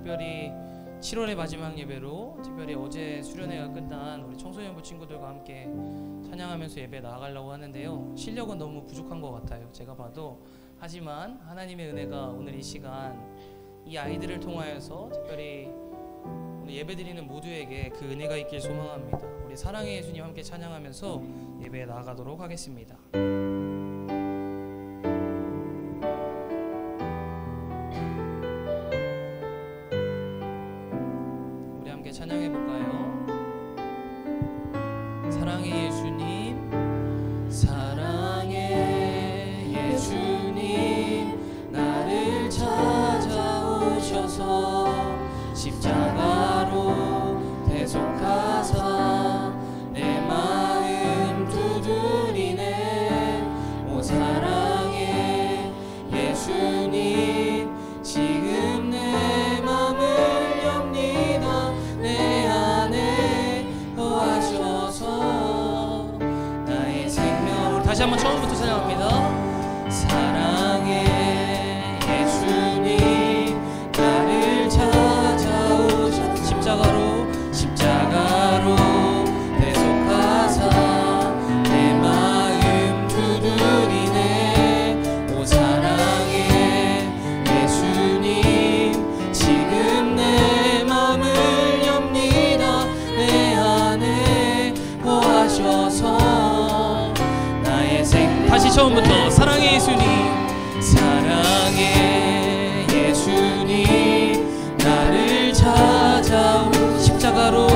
특별히 7월의 마지막 예배로 특별히 어제 수련회가 끝난 우리 청소년부 친구들과 함께 찬양하면서 예배 나아가려고 하는데요. 실력은 너무 부족한 것 같아요, 제가 봐도. 하지만 하나님의 은혜가 오늘 이 시간 이 아이들을 통하여서 특별히 오늘 예배드리는 모두에게 그 은혜가 있길 소망합니다. 우리 사랑의 예수님 함께 찬양하면서 예배에 나아가도록 하겠습니다. 우리 함께 찬양해 볼까요? 사랑의 예수님, 사랑의 예수님, 나를 찾아오셔서 십자가로 대속하사 내 마음 두드리네. 오 사랑의 예수님, 지금 내 맘을 엽니다. 내 안에 거하셔서 나의 생명. 다시 한번 처음부터 찬양합니다. 사랑의 예수님, 나를 찾아오셔 십자가로 대속하사 내 마음 두드리네. 오 사랑의 예수님, 지금 내 맘을 엽니다. 내 안에 거하셔서 나의 생. 다시 처음부터. 사랑의 예수님, 사랑의 예수님, 나를 찾아오 십자가로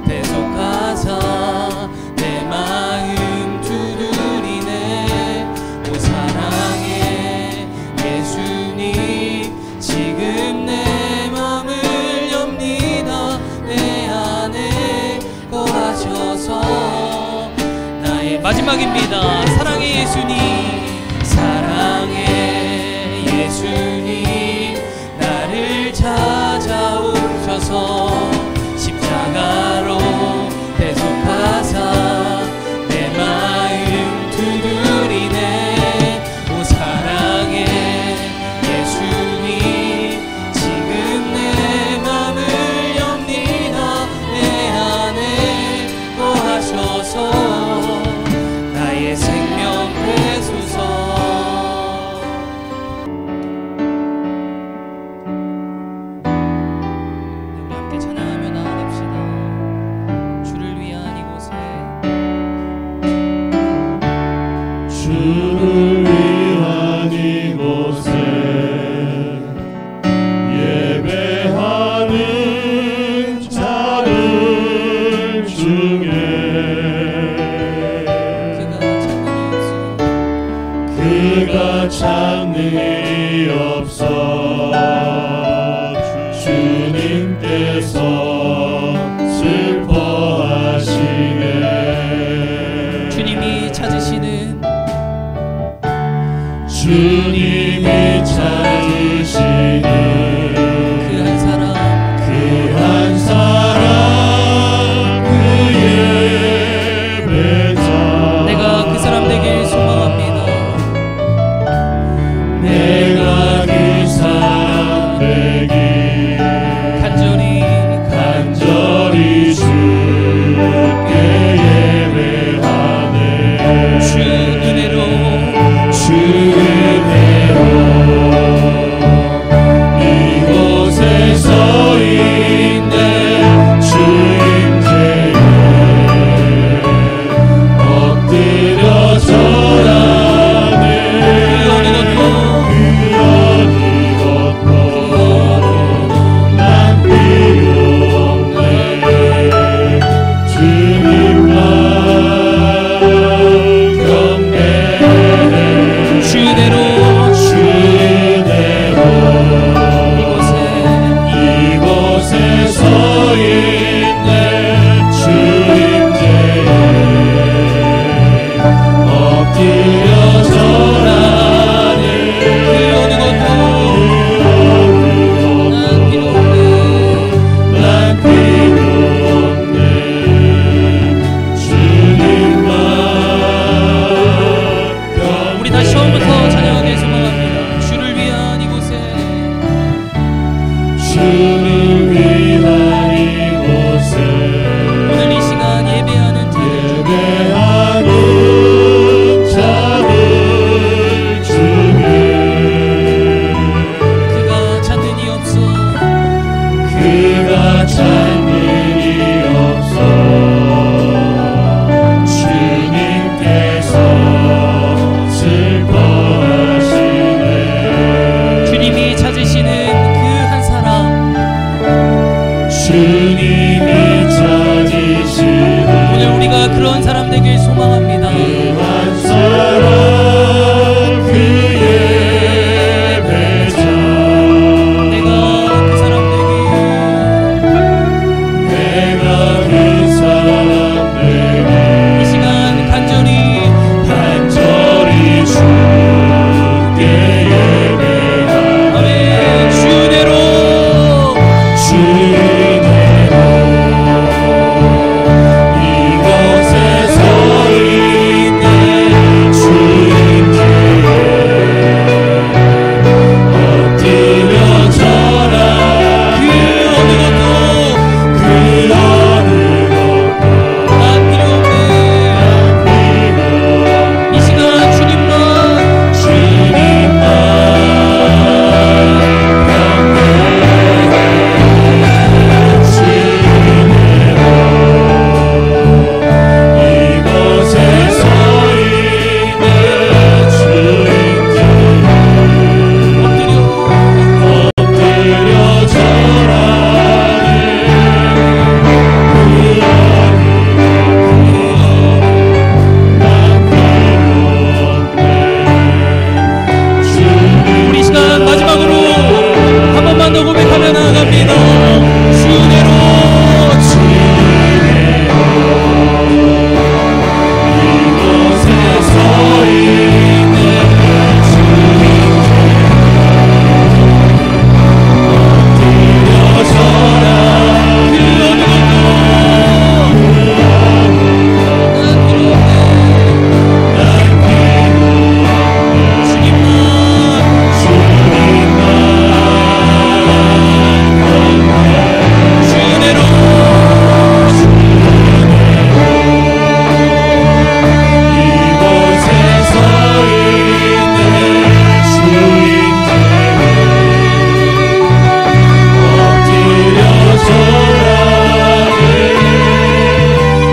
대속하사 내 마음 두드리네. 오 사랑의 예수님, 지금 내 맘을 엽니다. 내 안에 거하셔서 나의 마지막입니다. 사랑의 예수님, 사랑의 예수님, 나를 찾아오셔서 십자가로 대속하사 내 마음 두드리네. 오 사랑의 예수님, 지금 내 맘을 엽니다. 내 안에 거하셔서 나의 생명 되소서. 주를 위한 이곳에 예배하는 자들 중에 그가 찾는 이 없어 주님께서 슬퍼하시네. 주님이 찾으시는 주님이 찾으시는 그 한 사람, 그 예배자. 내가 그 사람 되길 소망합니다. 내가 그 사람 주를 위한 이곳에 오늘 이 시간 예배하는 자들 중에 그가 찾는 이 없어 그가 찾는 이 없어 주님께서 슬퍼하시네. 주님이 찾으시는 그 한 사람, 주님이 찾으시는 오늘 우리가 그런 사람 되길 소망합니다. 한 사람 그의 배자 내가 그 사람 되길 내가 그 사람 되게 이 시간 간절히 간절히 주께 예배하네. 아멘. 주대로 주대로 이곳에 서 있는 주님께 엎드려 절하. 그 어느 것도 그 어느 것도 난 필요 없네. 이 시간 주님만 주님만 이곳에 서 있는 주님께 엎드려 절하네. 우리 시간 마지막으로 한 번만 더 고백하며 나아갑니다. 주대로 이곳에 서 있는 주님께 엎드려 절하네. 난 필요 없네. 난 필요 주님만 주대로 이곳에 서 있는 주님께 엎드려 절하네.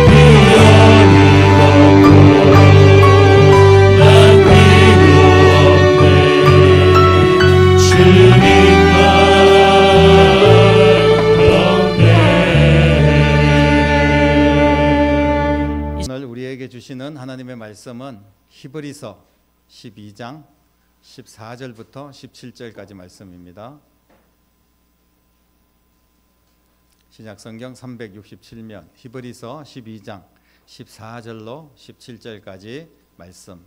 그 어느 것도 난 필요 없네. 주님만 없네. 오늘 우리에게 주시는 하나님의 말씀은 히브리서 12장 14절부터 17절까지 말씀입니다. 신약성경 367면 히브리서 12장 14절로 17절까지 말씀,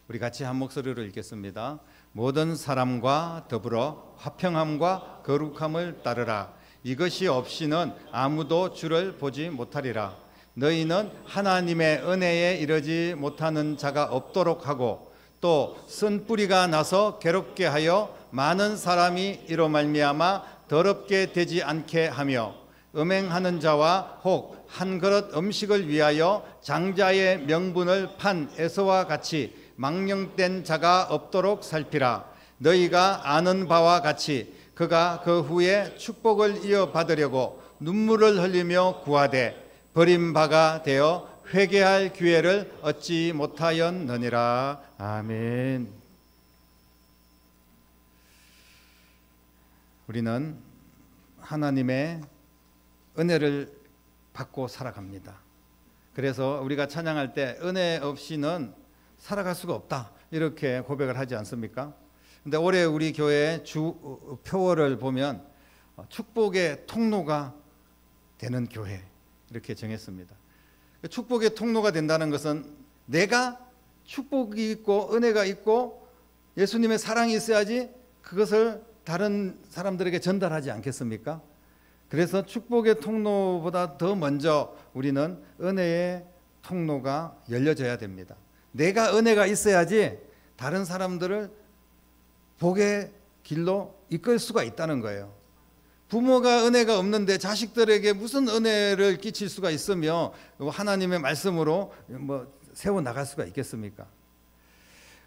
우리 같이 한 목소리로 읽겠습니다. 모든 사람과 더불어 화평함과 거룩함을 따르라. 이것이 없이는 아무도 주를 보지 못하리라. 너희는 하나님의 은혜에 이르지 못하는 자가 없도록 하고 또 쓴 뿌리가 나서 괴롭게 하여 많은 사람이 이로 말미암아 더럽게 되지 않게 하며 음행하는 자와 혹 한 그릇 음식을 위하여 장자의 명분을 판 에서와 같이 망령된 자가 없도록 살피라. 너희가 아는 바와 같이 그가 그 후에 축복을 이어받으려고 눈물을 흘리며 구하되 버림바가 되어 회개할 기회를 얻지 못하였느니라. 아멘. 우리는 하나님의 은혜를 받고 살아갑니다. 그래서 우리가 찬양할 때 은혜 없이는 살아갈 수가 없다, 이렇게 고백을 하지 않습니까? 근데 올해 우리 교회 주 표어를 보면 축복의 통로가 되는 교회, 이렇게 정했습니다. 축복의 통로가 된다는 것은 내가 축복이 있고 은혜가 있고 예수님의 사랑이 있어야지 그것을 다른 사람들에게 전달하지 않겠습니까? 그래서 축복의 통로보다 더 먼저 우리는 은혜의 통로가 열려져야 됩니다. 내가 은혜가 있어야지 다른 사람들을 복의 길로 이끌 수가 있다는 거예요. 부모가 은혜가 없는데 자식들에게 무슨 은혜를 끼칠 수가 있으며 하나님의 말씀으로 뭐 세워 나갈 수가 있겠습니까?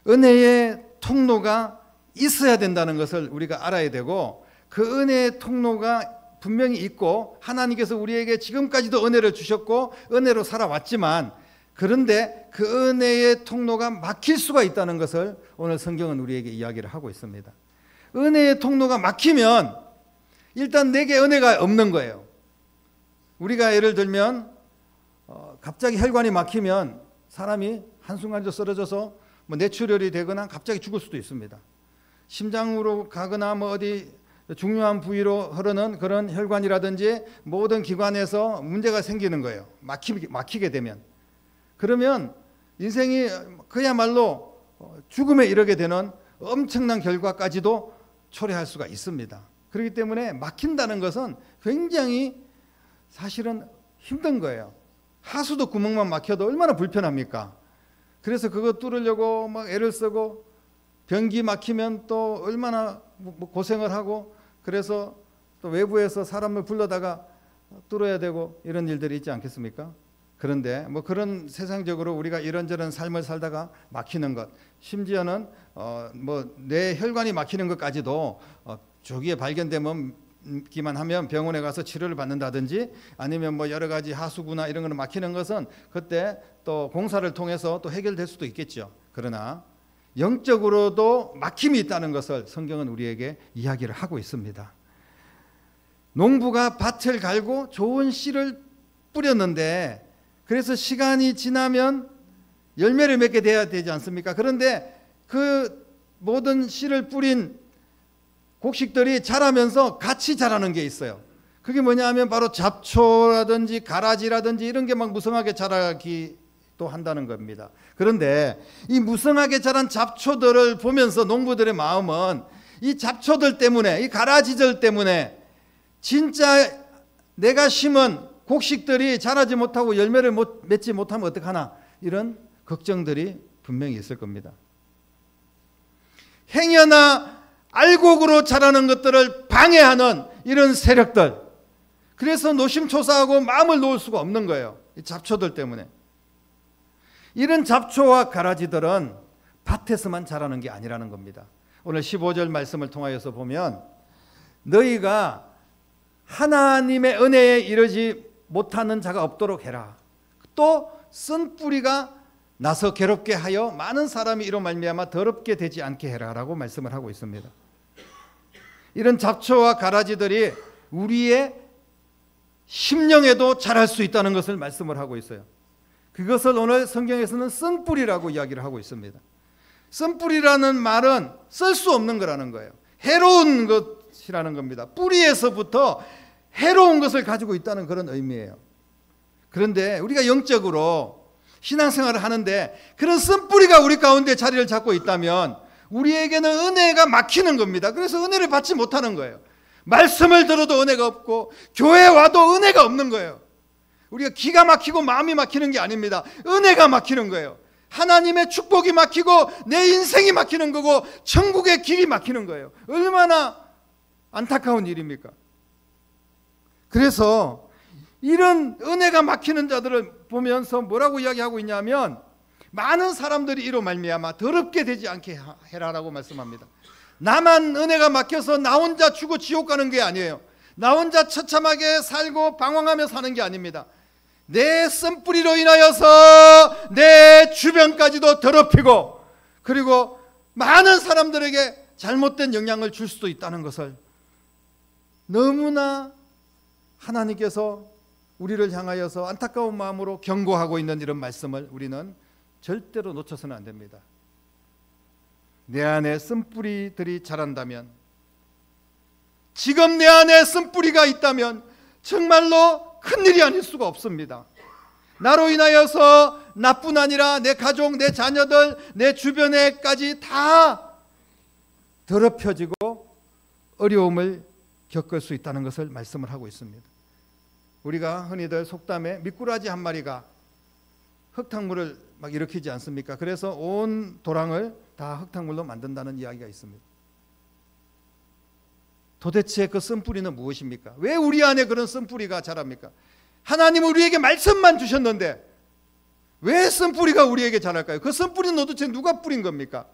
은혜의 통로가 있어야 된다는 것을 우리가 알아야 되고, 그 은혜의 통로가 분명히 있고 하나님께서 우리에게 지금까지도 은혜를 주셨고 은혜로 살아왔지만, 그런데 그 은혜의 통로가 막힐 수가 있다는 것을 오늘 성경은 우리에게 이야기를 하고 있습니다. 은혜의 통로가 막히면 일단 내게 은혜가 없는 거예요. 우리가 예를 들면 갑자기 혈관이 막히면 사람이 한순간도 쓰러져서 뭐 뇌출혈이 되거나 갑자기 죽을 수도 있습니다. 심장으로 가거나 뭐 어디 중요한 부위로 흐르는 그런 혈관이라든지 모든 기관에서 문제가 생기는 거예요. 막히게 되면. 그러면 인생이 그야말로 죽음에 이르게 되는 엄청난 결과까지도 초래할 수가 있습니다. 그렇기 때문에 막힌다는 것은 굉장히 사실은 힘든 거예요. 하수도 구멍만 막혀도 얼마나 불편합니까? 그래서 그거 뚫으려고 막 애를 쓰고, 변기 막히면 또 얼마나 고생을 하고, 그래서 또 외부에서 사람을 불러다가 뚫어야 되고 이런 일들이 있지 않겠습니까? 그런데 뭐 그런 세상적으로 우리가 이런저런 삶을 살다가 막히는 것, 심지어는 뭐 뇌 혈관이 막히는 것까지도 조기에 발견되기만 하면 병원에 가서 치료를 받는다든지, 아니면 뭐 여러 가지 하수구나 이런 거는 막히는 것은 그때 또 공사를 통해서 또 해결될 수도 있겠죠. 그러나 영적으로도 막힘이 있다는 것을 성경은 우리에게 이야기를 하고 있습니다. 농부가 밭을 갈고 좋은 씨를 뿌렸는데, 그래서 시간이 지나면 열매를 맺게 돼야 되지 않습니까? 그런데 그 모든 씨를 뿌린 곡식들이 자라면서 같이 자라는 게 있어요. 그게 뭐냐 하면 바로 잡초라든지 가라지라든지 이런 게 막 무성하게 자라기도 한다는 겁니다. 그런데 이 무성하게 자란 잡초들을 보면서 농부들의 마음은 이 잡초들 때문에, 이 가라지들 때문에 진짜 내가 심은 곡식들이 자라지 못하고 열매를 맺지 못하면 어떡하나, 이런 걱정들이 분명히 있을 겁니다. 행여나 알곡으로 자라는 것들을 방해하는 이런 세력들, 그래서 노심초사하고 마음을 놓을 수가 없는 거예요. 이 잡초들 때문에. 이런 잡초와 가라지들은 밭에서만 자라는 게 아니라는 겁니다. 오늘 15절 말씀을 통하여서 보면, 너희가 하나님의 은혜에 이르지 못하는 자가 없도록 해라. 또 쓴 뿌리가 나서 괴롭게 하여 많은 사람이 이로 말미암아 더럽게 되지 않게 해라라고 말씀을 하고 있습니다. 이런 잡초와 가라지들이 우리의 심령에도 자랄 수 있다는 것을 말씀을 하고 있어요. 그것을 오늘 성경에서는 쓴뿌리라고 이야기를 하고 있습니다. 쓴뿌리라는 말은 쓸 수 없는 거라는 거예요. 해로운 것이라는 겁니다. 뿌리에서부터 해로운 것을 가지고 있다는 그런 의미예요. 그런데 우리가 영적으로 신앙생활을 하는데 그런 쓴뿌리가 우리 가운데 자리를 잡고 있다면 우리에게는 은혜가 막히는 겁니다. 그래서 은혜를 받지 못하는 거예요. 말씀을 들어도 은혜가 없고 교회에 와도 은혜가 없는 거예요. 우리가 기가 막히고 마음이 막히는 게 아닙니다. 은혜가 막히는 거예요. 하나님의 축복이 막히고 내 인생이 막히는 거고 천국의 길이 막히는 거예요. 얼마나 안타까운 일입니까? 그래서 이런 은혜가 막히는 자들을 보면서 뭐라고 이야기하고 있냐면, 많은 사람들이 이로 말미암아 더럽게 되지 않게 해라라고 말씀합니다. 나만 은혜가 막혀서 나 혼자 죽어 지옥 가는 게 아니에요. 나 혼자 처참하게 살고 방황하며 사는 게 아닙니다. 내 쓴뿌리로 인하여서 내 주변까지도 더럽히고, 그리고 많은 사람들에게 잘못된 영향을 줄 수도 있다는 것을 너무나 하나님께서 우리를 향하여서 안타까운 마음으로 경고하고 있는 이런 말씀을 우리는 절대로 놓쳐서는 안 됩니다. 내 안에 쓴뿌리들이 자란다면, 지금 내 안에 쓴뿌리가 있다면 정말로 큰일이 아닐 수가 없습니다. 나로 인하여서 나뿐 아니라 내 가족, 내 자녀들, 내 주변에까지 다 더럽혀지고 어려움을 겪을 수 있다는 것을 말씀을 하고 있습니다. 우리가 흔히들 속담에 미꾸라지 한 마리가 흙탕물을 막 일으키지 않습니까? 그래서 온 도랑을 다 흙탕물로 만든다는 이야기가 있습니다. 도대체 그 쓴뿌리는 무엇입니까? 왜 우리 안에 그런 쓴뿌리가 자랍니까? 하나님은 우리에게 말씀만 주셨는데 왜 쓴뿌리가 우리에게 자랄까요? 그 쓴뿌리는 도대체 누가 뿌린 겁니까?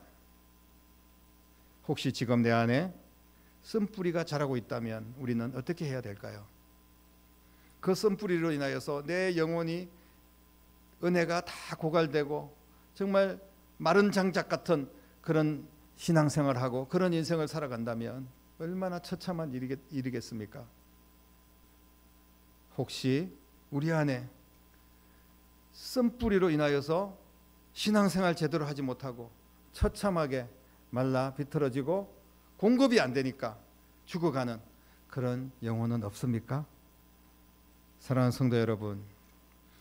혹시 지금 내 안에 쓴뿌리가 자라고 있다면 우리는 어떻게 해야 될까요? 그 쓴뿌리로 인하여서 내 영혼이 은혜가 다 고갈되고 정말 마른 장작 같은 그런 신앙생활을 하고 그런 인생을 살아간다면 얼마나 처참한 일이겠습니까? 혹시 우리 안에 쓴뿌리로 인하여서 신앙생활 제대로 하지 못하고 처참하게 말라 비틀어지고 공급이 안 되니까 죽어가는 그런 영혼은 없습니까? 사랑하는 성도 여러분,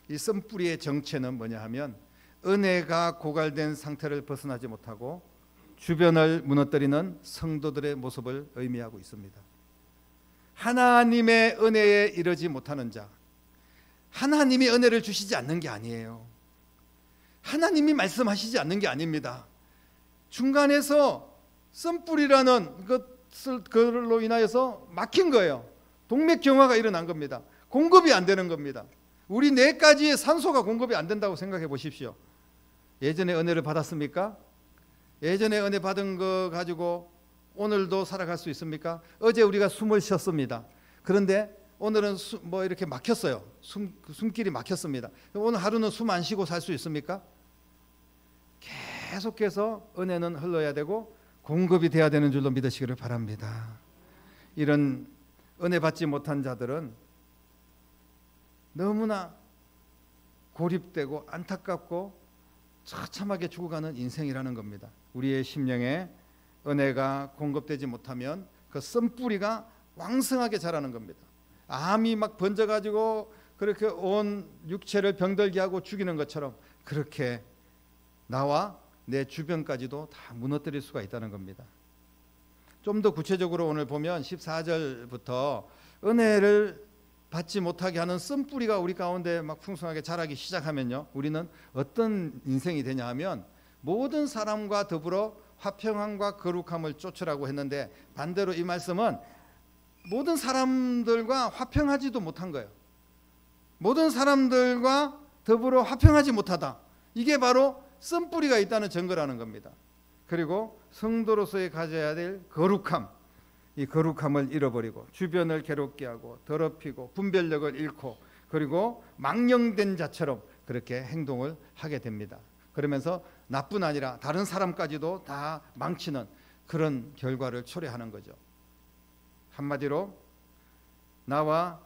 이 쓴뿌리의 정체는 뭐냐 하면 은혜가 고갈된 상태를 벗어나지 못하고 주변을 무너뜨리는 성도들의 모습을 의미하고 있습니다. 하나님의 은혜에 이르지 못하는 자, 하나님이 은혜를 주시지 않는 게 아니에요. 하나님이 말씀하시지 않는 게 아닙니다. 중간에서 쓴뿌리라는 그걸로 인하여서 막힌 거예요. 동맥경화가 일어난 겁니다. 공급이 안 되는 겁니다. 우리 뇌까지의 산소가 공급이 안 된다고 생각해 보십시오. 예전에 은혜를 받았습니까? 예전에 은혜 받은 거 가지고 오늘도 살아갈 수 있습니까? 어제 우리가 숨을 쉬었습니다. 그런데 오늘은 뭐 이렇게 막혔어요. 숨길이 막혔습니다. 오늘 하루는 숨 안 쉬고 살 수 있습니까? 계속해서 은혜는 흘러야 되고 공급이 돼야 되는 줄로 믿으시기를 바랍니다. 이런 은혜 받지 못한 자들은 너무나 고립되고 안타깝고 처참하게 죽어가는 인생이라는 겁니다. 우리의 심령에 은혜가 공급되지 못하면 그 쓴뿌리가 왕성하게 자라는 겁니다. 암이 막 번져가지고 그렇게 온 육체를 병들게 하고 죽이는 것처럼 그렇게 나와 내 주변까지도 다 무너뜨릴 수가 있다는 겁니다. 좀 더 구체적으로 오늘 보면 14절부터 은혜를 받지 못하게 하는 쓴뿌리가 우리 가운데 막 풍성하게 자라기 시작하면요, 우리는 어떤 인생이 되냐 하면 모든 사람과 더불어 화평함과 거룩함을 쫓으라고 했는데 반대로 이 말씀은 모든 사람들과 화평하지도 못한 거예요. 모든 사람들과 더불어 화평하지 못하다. 이게 바로 쓴뿌리가 있다는 증거라는 겁니다. 그리고 성도로서의 가져야 될 거룩함, 이 거룩함을 잃어버리고 주변을 괴롭게 하고 더럽히고 분별력을 잃고 그리고 망령된 자처럼 그렇게 행동을 하게 됩니다. 그러면서 나뿐 아니라 다른 사람까지도 다 망치는 그런 결과를 초래하는 거죠. 한마디로 나와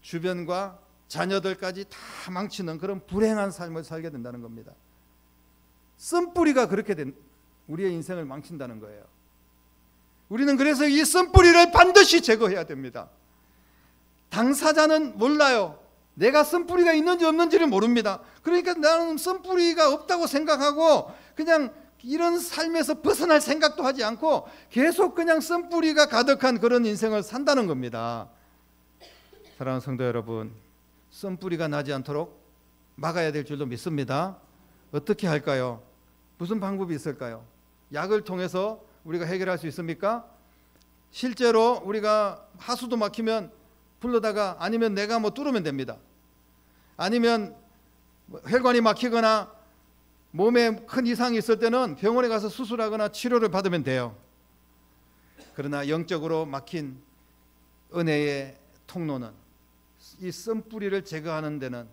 주변과 자녀들까지 다 망치는 그런 불행한 삶을 살게 된다는 겁니다. 쓴뿌리가 그렇게 된 우리의 인생을 망친다는 거예요. 우리는 그래서 이 쓴뿌리를 반드시 제거해야 됩니다. 당사자는 몰라요. 내가 쓴뿌리가 있는지 없는지를 모릅니다. 그러니까 나는 쓴뿌리가 없다고 생각하고 그냥 이런 삶에서 벗어날 생각도 하지 않고 계속 그냥 쓴뿌리가 가득한 그런 인생을 산다는 겁니다. 사랑하는 성도 여러분, 쓴뿌리가 나지 않도록 막아야 될 줄도 믿습니다. 어떻게 할까요? 무슨 방법이 있을까요? 약을 통해서 우리가 해결할 수 있습니까? 실제로 우리가 하수도 막히면 불러다가 아니면 내가 뭐 뚫으면 됩니다. 아니면 혈관이 막히거나 몸에 큰 이상이 있을 때는 병원에 가서 수술하거나 치료를 받으면 돼요. 그러나 영적으로 막힌 은혜의 통로는 이 쓴뿌리를 제거하는 데는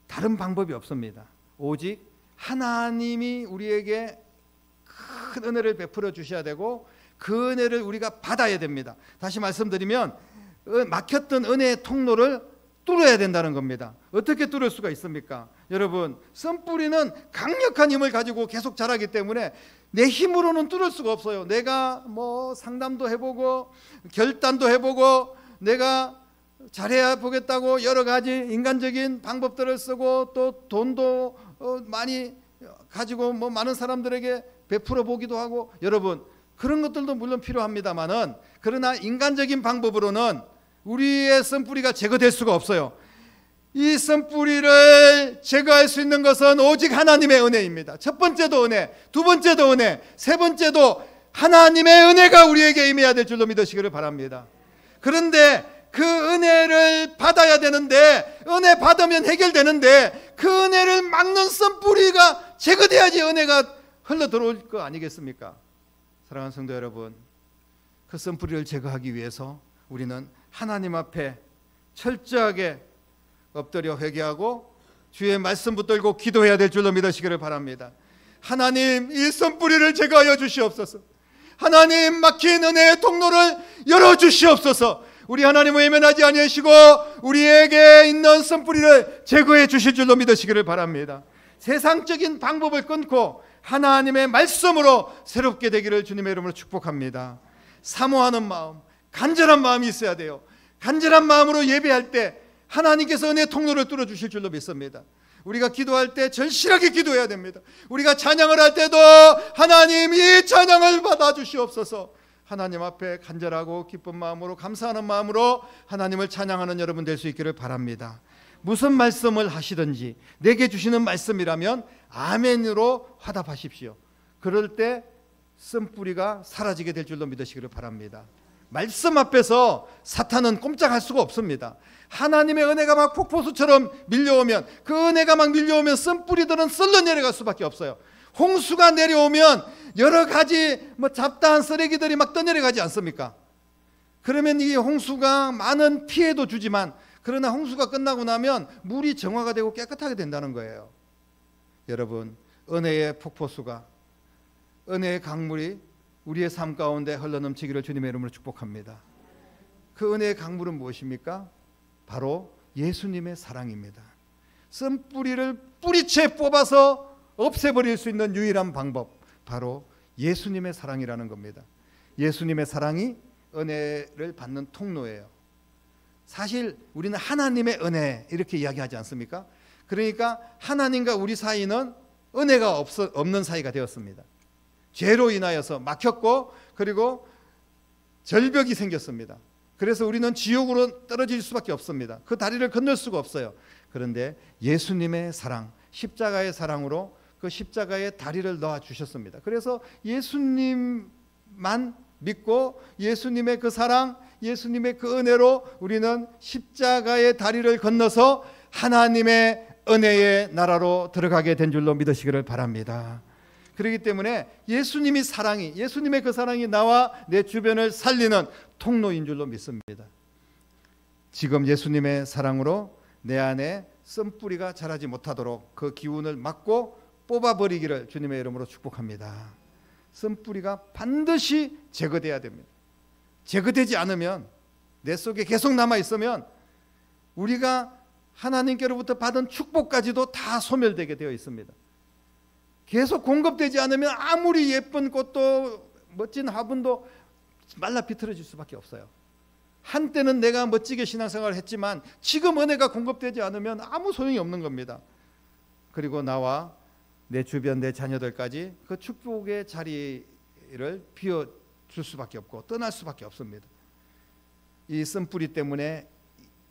다른 방법이 없습니다. 오직 하나님이 우리에게 큰 은혜를 베풀어 주셔야 되고 그 은혜를 우리가 받아야 됩니다. 다시 말씀드리면 막혔던 은혜의 통로를 뚫어야 된다는 겁니다. 어떻게 뚫을 수가 있습니까? 여러분, 쓴뿌리는 강력한 힘을 가지고 계속 자라기 때문에 내 힘으로는 뚫을 수가 없어요. 내가 뭐 상담도 해보고 결단도 해보고 내가 잘해야 보겠다고 여러 가지 인간적인 방법들을 쓰고 또 돈도 많이 가지고 뭐 많은 사람들에게 베풀어 보기도 하고, 여러분 그런 것들도 물론 필요합니다만은 그러나 인간적인 방법으로는 우리의 쓴뿌리가 제거될 수가 없어요. 이 쓴뿌리를 제거할 수 있는 것은 오직 하나님의 은혜입니다. 첫 번째도 은혜, 두 번째도 은혜, 세 번째도 하나님의 은혜가 우리에게 임해야 될 줄로 믿으시기를 바랍니다. 그런데 그 은혜를 받아야 되는데, 은혜 받으면 해결되는데, 그 은혜를 막는 썬뿌리가 제거돼야지 은혜가 흘러 들어올 거 아니겠습니까? 사랑하는 성도 여러분, 그 썬뿌리를 제거하기 위해서 우리는 하나님 앞에 철저하게 엎드려 회개하고 주의 말씀 붙들고 기도해야 될 줄로 믿으시기를 바랍니다. 하나님, 이 썬뿌리를 제거하여 주시옵소서. 하나님, 막힌 은혜의 통로를 열어주시옵소서. 우리 하나님을 외면하지 아니하시고 우리에게 있는 썬뿌리를 제거해 주실 줄로 믿으시기를 바랍니다. 세상적인 방법을 끊고 하나님의 말씀으로 새롭게 되기를 주님의 이름으로 축복합니다. 사모하는 마음, 간절한 마음이 있어야 돼요. 간절한 마음으로 예배할 때 하나님께서 은혜의 통로를 뚫어주실 줄로 믿습니다. 우리가 기도할 때 절실하게 기도해야 됩니다. 우리가 찬양을 할 때도 하나님, 이 찬양을 받아주시옵소서. 하나님 앞에 간절하고 기쁜 마음으로, 감사하는 마음으로 하나님을 찬양하는 여러분 될 수 있기를 바랍니다. 무슨 말씀을 하시든지 내게 주시는 말씀이라면 아멘으로 화답하십시오. 그럴 때 썬뿌리가 사라지게 될 줄로 믿으시기를 바랍니다. 말씀 앞에서 사탄은 꼼짝할 수가 없습니다. 하나님의 은혜가 막 폭포수처럼 밀려오면, 그 은혜가 막 밀려오면 썬뿌리들은 썰러 내려갈 수밖에 없어요. 홍수가 내려오면 여러 가지 잡다한 쓰레기들이 막 떠내려가지 않습니까? 그러면 이 홍수가 많은 피해도 주지만, 그러나 홍수가 끝나고 나면 물이 정화가 되고 깨끗하게 된다는 거예요. 여러분, 은혜의 폭포수가, 은혜의 강물이 우리의 삶 가운데 흘러넘치기를 주님의 이름으로 축복합니다. 그 은혜의 강물은 무엇입니까? 바로 예수님의 사랑입니다. 썬뿌리를 뿌리채 뽑아서 없애버릴 수 있는 유일한 방법, 바로 예수님의 사랑이라는 겁니다. 예수님의 사랑이 은혜를 받는 통로예요. 사실 우리는 하나님의 은혜 이렇게 이야기하지 않습니까? 그러니까 하나님과 우리 사이는 은혜가 없는 사이가 되었습니다. 죄로 인하여서 막혔고, 그리고 절벽이 생겼습니다. 그래서 우리는 지옥으로 떨어질 수밖에 없습니다. 그 다리를 건널 수가 없어요. 그런데 예수님의 사랑, 십자가의 사랑으로 그 십자가의 다리를 놓아 주셨습니다. 그래서 예수님만 믿고 예수님의 그 사랑, 예수님의 그 은혜로 우리는 십자가의 다리를 건너서 하나님의 은혜의 나라로 들어가게 된 줄로 믿으시기를 바랍니다. 그렇기 때문에 예수님의 그 사랑이 나와 내 주변을 살리는 통로인 줄로 믿습니다. 지금 예수님의 사랑으로 내 안에 썬뿌리가 자라지 못하도록 그 기운을 막고 뽑아버리기를 주님의 이름으로 축복합니다. 썬뿌리가 반드시 제거돼야 됩니다. 제거되지 않으면, 내 속에 계속 남아있으면 우리가 하나님께로부터 받은 축복까지도 다 소멸되게 되어 있습니다. 계속 공급되지 않으면 아무리 예쁜 꽃도 멋진 화분도 말라 비틀어질 수밖에 없어요. 한때는 내가 멋지게 신앙생활을 했지만 지금 은혜가 공급되지 않으면 아무 소용이 없는 겁니다. 그리고 나와 내 주변 내 자녀들까지 그 축복의 자리를 비워줄 수밖에 없고 떠날 수밖에 없습니다. 이 썬뿌리 때문에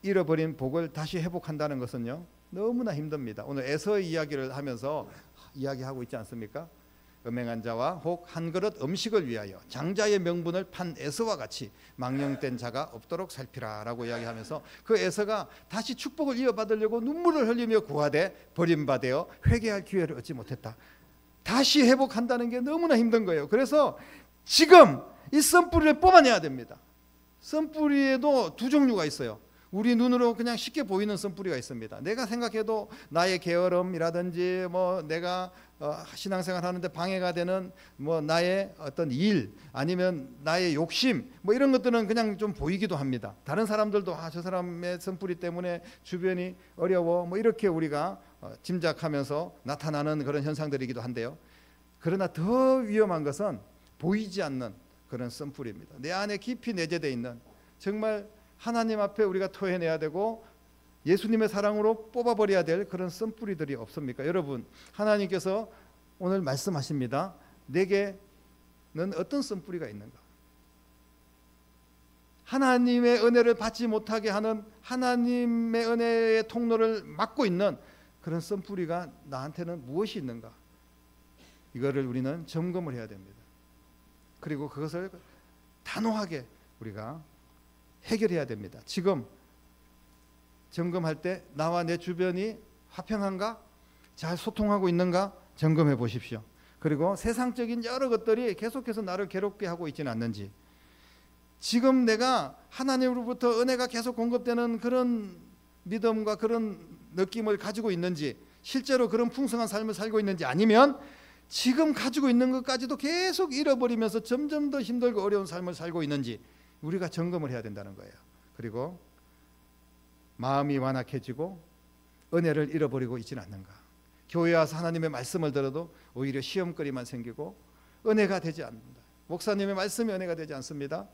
잃어버린 복을 다시 회복한다는 것은요, 너무나 힘듭니다. 오늘 에서 이야기를 하면서 이야기하고 있지 않습니까? 음행한 자와 혹 한 그릇 음식을 위하여 장자의 명분을 판 에서와 같이 망령된 자가 없도록 살피라 라고 이야기하면서, 그 에서가 다시 축복을 이어받으려고 눈물을 흘리며 구하되 버림받아 회개할 기회를 얻지 못했다. 다시 회복한다는 게 너무나 힘든 거예요. 그래서 지금 이 썬뿌리를 뽑아내야 됩니다. 썬뿌리에도 두 종류가 있어요. 우리 눈으로 그냥 쉽게 보이는 썬뿌리가 있습니다. 내가 생각해도 나의 게으름이라든지 내가 신앙생활 하는데 방해가 되는 나의 어떤 일, 아니면 나의 욕심, 이런 것들은 그냥 좀 보이기도 합니다. 다른 사람들도 저 사람의 썬뿌리 때문에 주변이 어려워, 이렇게 우리가 짐작하면서 나타나는 그런 현상들이기도 한데요. 그러나 더 위험한 것은 보이지 않는 그런 썬뿌리입니다. 내 안에 깊이 내재되어 있는, 정말 하나님 앞에 우리가 토해내야 되고 예수님의 사랑으로 뽑아버려야 될 그런 썬뿌리들이 없습니까? 여러분, 하나님께서 오늘 말씀하십니다. 내게는 어떤 썬뿌리가 있는가? 하나님의 은혜를 받지 못하게 하는, 하나님의 은혜의 통로를 막고 있는 그런 썬뿌리가 나한테는 무엇이 있는가? 이거를 우리는 점검을 해야 됩니다. 그리고 그것을 단호하게 우리가 해결해야 됩니다. 지금 점검할 때 나와 내 주변이 화평한가? 잘 소통하고 있는가? 점검해 보십시오. 그리고 세상적인 여러 것들이 계속해서 나를 괴롭게 하고 있지는 않는지, 지금 내가 하나님으로부터 은혜가 계속 공급되는 그런 믿음과 그런 느낌을 가지고 있는지, 실제로 그런 풍성한 삶을 살고 있는지, 아니면 지금 가지고 있는 것까지도 계속 잃어버리면서 점점 더 힘들고 어려운 삶을 살고 있는지 우리가 점검을 해야 된다는 거예요. 그리고 마음이 완악해지고 은혜를 잃어버리고 있지는 않는가. 교회 와서 하나님의 말씀을 들어도 오히려 시험거리만 생기고 은혜가 되지 않는다. 목사님의 말씀이 은혜가 되지 않습니다.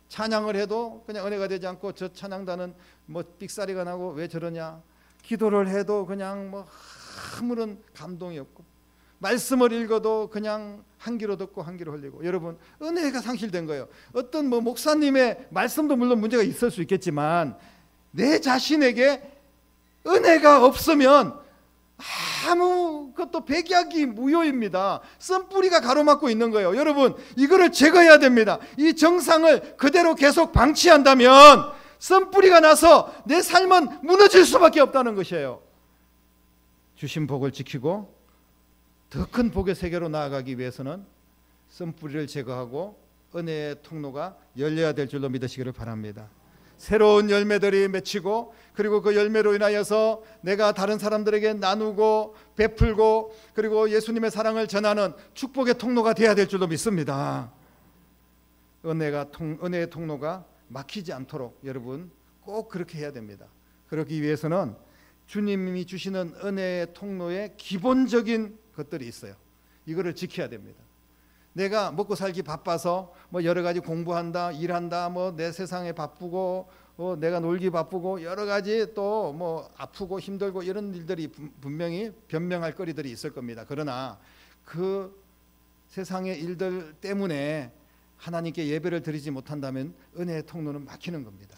찬양을 해도 그냥 은혜가 되지 않고 저 찬양단은 뭐 삑사리가 나고 왜 저러냐. 기도를 해도 그냥 뭐 아무런 감동이 없고, 말씀을 읽어도 그냥 한 귀로 듣고 한 귀로 흘리고. 여러분, 은혜가 상실된 거예요. 어떤 뭐 목사님의 말씀도 물론 문제가 있을 수 있겠지만 내 자신에게 은혜가 없으면 아무것도 백약이 무효입니다. 쓴뿌리가 가로막고 있는 거예요. 여러분, 이거를 제거해야 됩니다. 이 정상을 그대로 계속 방치한다면 쓴뿌리가 나서 내 삶은 무너질 수밖에 없다는 것이에요. 주신 복을 지키고 더 큰 복의 세계로 나아가기 위해서는 쓴뿌리를 제거하고 은혜의 통로가 열려야 될 줄로 믿으시기를 바랍니다. 새로운 열매들이 맺히고, 그리고 그 열매로 인하여서 내가 다른 사람들에게 나누고 베풀고, 그리고 예수님의 사랑을 전하는 축복의 통로가 되어야 될 줄로 믿습니다. 은혜의 통로가 막히지 않도록 여러분 꼭 그렇게 해야 됩니다. 그러기 위해서는 주님이 주시는 은혜의 통로에 기본적인 것들이 있어요. 이거를 지켜야 됩니다. 내가 먹고 살기 바빠서 뭐 여러 가지 공부한다, 일한다, 뭐 내 세상에 바쁘고, 내가 놀기 바쁘고, 여러 가지 또 뭐 아프고 힘들고 이런 일들이 분명히 변명할 거리들이 있을 겁니다. 그러나 그 세상의 일들 때문에 하나님께 예배를 드리지 못한다면 은혜의 통로는 막히는 겁니다.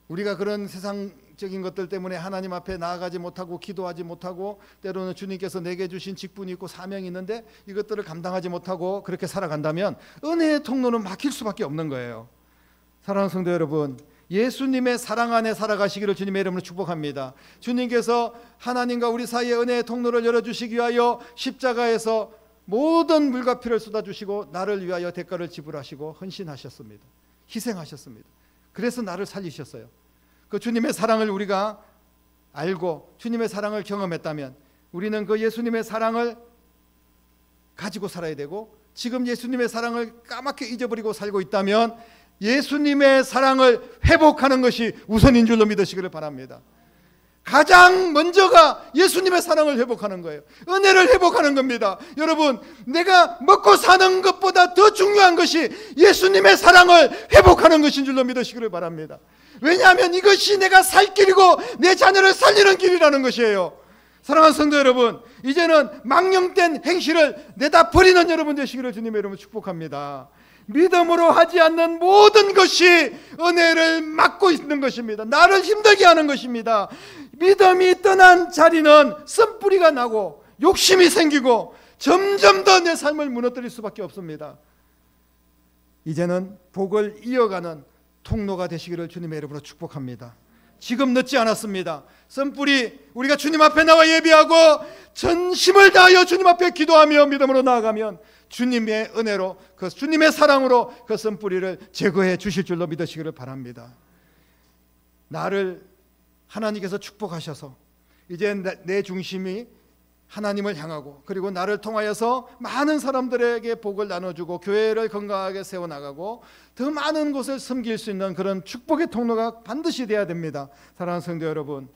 우리가 그런 세상적인 것들 때문에 하나님 앞에 나아가지 못하고 기도하지 못하고, 때로는 주님께서 내게 주신 직분이 있고 사명이 있는데 이것들을 감당하지 못하고 그렇게 살아간다면 은혜의 통로는 막힐 수밖에 없는 거예요. 사랑하는 성도 여러분, 예수님의 사랑 안에 살아가시기를 주님의 이름으로 축복합니다. 주님께서 하나님과 우리 사이에 은혜의 통로를 열어주시기 위하여 십자가에서 모든 물과 피를 쏟아주시고 나를 위하여 대가를 지불하시고 헌신하셨습니다. 희생하셨습니다. 그래서 나를 살리셨어요. 그 주님의 사랑을 우리가 알고 주님의 사랑을 경험했다면 우리는 그 예수님의 사랑을 가지고 살아야 되고, 지금 예수님의 사랑을 까맣게 잊어버리고 살고 있다면 예수님의 사랑을 회복하는 것이 우선인 줄로 믿으시기를 바랍니다. 가장 먼저가 예수님의 사랑을 회복하는 거예요. 은혜를 회복하는 겁니다. 여러분, 내가 먹고 사는 것보다 더 중요한 것이 예수님의 사랑을 회복하는 것인 줄로 믿으시기를 바랍니다. 왜냐하면 이것이 내가 살 길이고 내 자녀를 살리는 길이라는 것이에요. 사랑하는 성도 여러분, 이제는 망령된 행실을 내다 버리는 여러분 되시기를 주님의 이름으로 축복합니다. 믿음으로 하지 않는 모든 것이 은혜를 막고 있는 것입니다. 나를 힘들게 하는 것입니다. 믿음이 떠난 자리는 쓴뿌리가 나고 욕심이 생기고 점점 더 내 삶을 무너뜨릴 수밖에 없습니다. 이제는 복을 이어가는 통로가 되시기를 주님의 이름으로 축복합니다. 지금 늦지 않았습니다. 쓴뿌리, 우리가 주님 앞에 나와 예비하고 전심을 다하여 주님 앞에 기도하며 믿음으로 나아가면 주님의 은혜로, 그 주님의 사랑으로 그 쓴뿌리를 제거해 주실 줄로 믿으시기를 바랍니다. 나를 하나님께서 축복하셔서 이제 내 중심이 하나님을 향하고, 그리고 나를 통하여서 많은 사람들에게 복을 나눠주고 교회를 건강하게 세워나가고 더 많은 곳을 섬길 수 있는 그런 축복의 통로가 반드시 돼야 됩니다. 사랑하는 성도 여러분,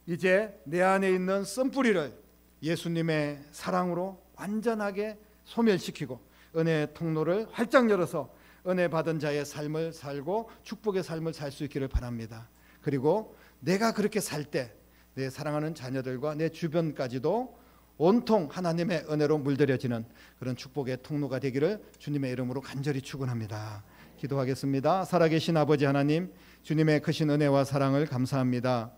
이제 내 안에 있는 쓴뿌리를 예수님의 사랑으로 완전하게 소멸시키고 은혜의 통로를 활짝 열어서 은혜 받은 자의 삶을 살고 축복의 삶을 살 수 있기를 바랍니다. 그리고 내가 그렇게 살 때 내 사랑하는 자녀들과 내 주변까지도 온통 하나님의 은혜로 물들여지는 그런 축복의 통로가 되기를 주님의 이름으로 간절히 축원합니다. 기도하겠습니다. 살아계신 아버지 하나님, 주님의 크신 은혜와 사랑을 감사합니다.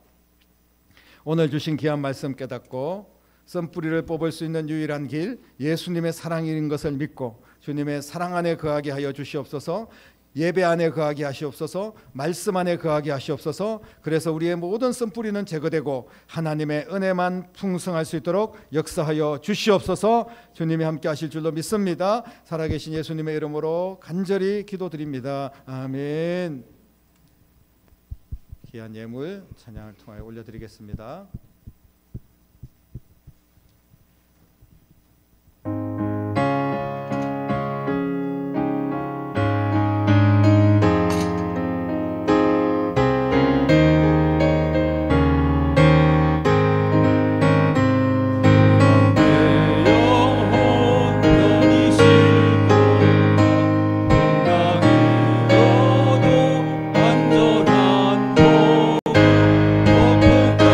오늘 주신 귀한 말씀 깨닫고 썬뿌리를 뽑을 수 있는 유일한 길, 예수님의 사랑인 것을 믿고 주님의 사랑 안에 거하게 하여 주시옵소서. 예배 안에 거하게 하시옵소서. 말씀 안에 거하게 하시옵소서. 그래서 우리의 모든 썬뿌리는 제거되고 하나님의 은혜만 풍성할 수 있도록 역사하여 주시옵소서. 주님이 함께 하실 줄로 믿습니다. 살아계신 예수님의 이름으로 간절히 기도드립니다. 아멘. 귀한 예물 찬양을 통하여 올려드리겠습니다. 안전한 곳, 폭풍까지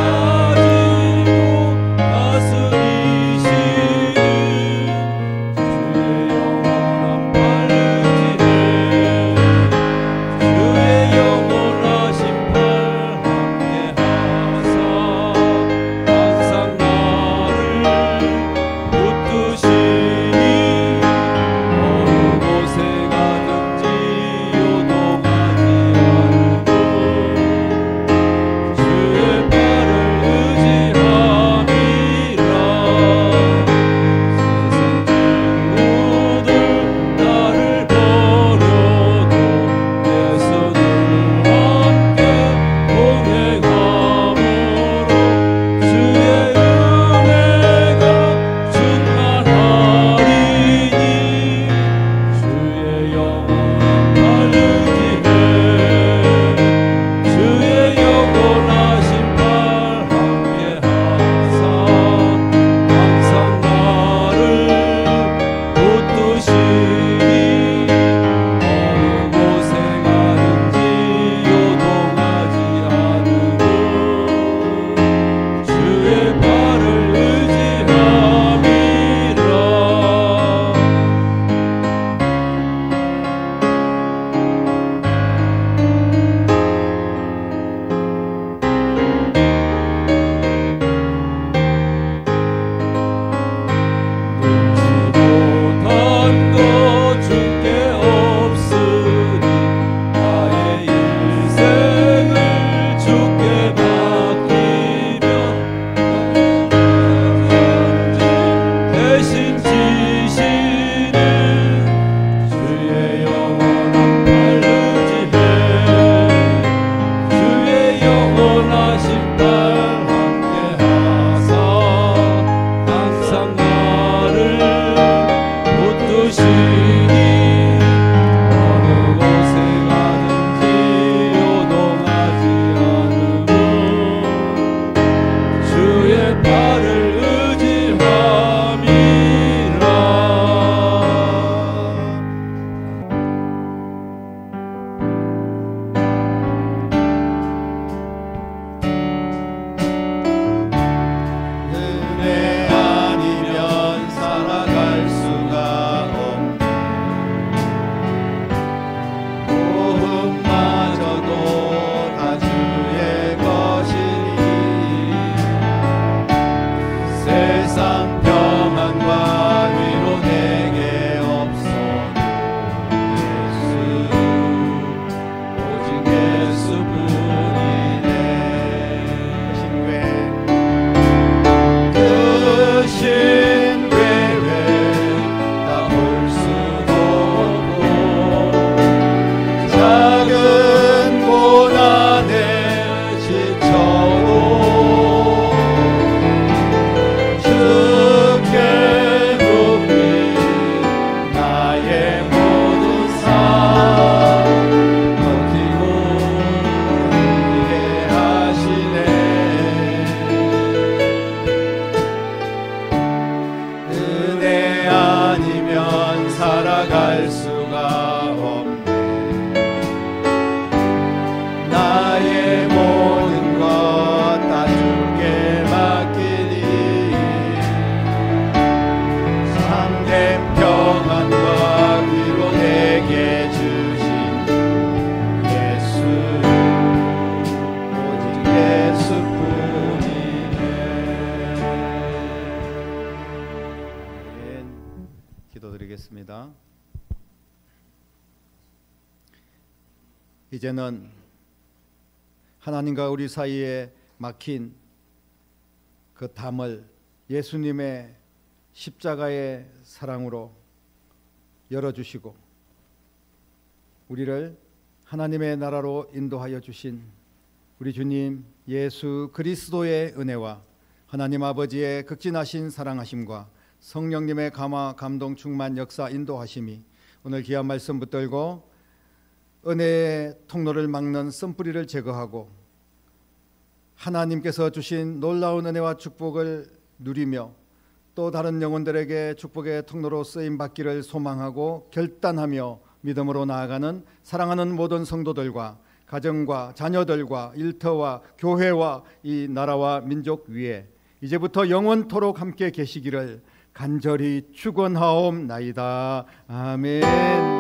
이제는 하나님과 우리 사이에 막힌 그 담을 예수님의 십자가의 사랑으로 열어주시고 우리를 하나님의 나라로 인도하여 주신 우리 주님 예수 그리스도의 은혜와 하나님 아버지의 극진하신 사랑하심과 성령님의 감화 감동 충만 역사 인도하심이 오늘 귀한 말씀 붙들고 은혜의 통로를 막는 쓴뿌리를 제거하고 하나님께서 주신 놀라운 은혜와 축복을 누리며 또 다른 영혼들에게 축복의 통로로 쓰임 받기를 소망하고 결단하며 믿음으로 나아가는 사랑하는 모든 성도들과 가정과 자녀들과 일터와 교회와 이 나라와 민족 위에 이제부터 영원토록 함께 계시기를 간절히 축원하옵나이다. 아멘.